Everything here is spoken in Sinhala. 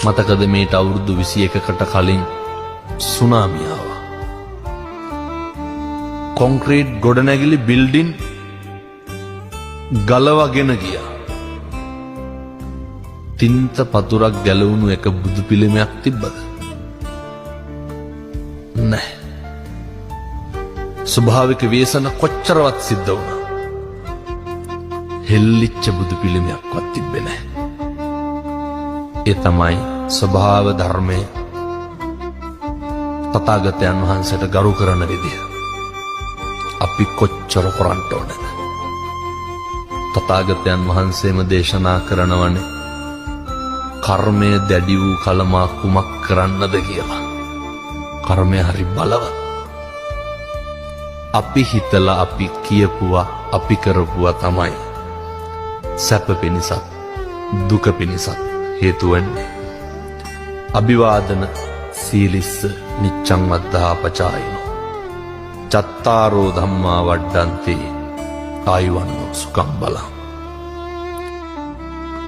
මතකද මේට අවුරුදු 21කට කලින් සුනාමිය ආවා. කොන්ක්‍රීට් ගොඩනැගිලි බිල්ඩින් ගලවගෙන ගියා. තින්ත පතුරක් ගැලවුණු එක බුදු පිළිමයක් තිබ්බද? නැහැ. ස්වභාවික ව්‍යසන කොච්චරවත් සිද්ධ වුණා. හෙල්ලිච්ච බුදු පිළිමයක්වත් තිබ්බේ නැහැ. ඒ තමයි ස්වභාව ධර්මය. තථාගතයන් වහන්සේට ගරු කරන විදිය. අපි කොච්චර කරන්න ඕනද? තථාගතයන් වහන්සේම දේශනා කරනවනේ කර්මය දැඩි වූ කලමා කුමක් කරන්නද කියලා. කර්මය හරි බලවත්. අපි හිතලා අපි කියපුවා අපි කරපුවා තමයි සැප පිණිසත් දුක පිණිසත් හේතු වෙන්නේ. අභිවාදන සීලිස්ස නිච්ඡං වද්ධා පචායිනෝ චත්තාරෝ ධම්මා වඩ්ඩන්ති ආයුවන්නෝ සුඛං බලං.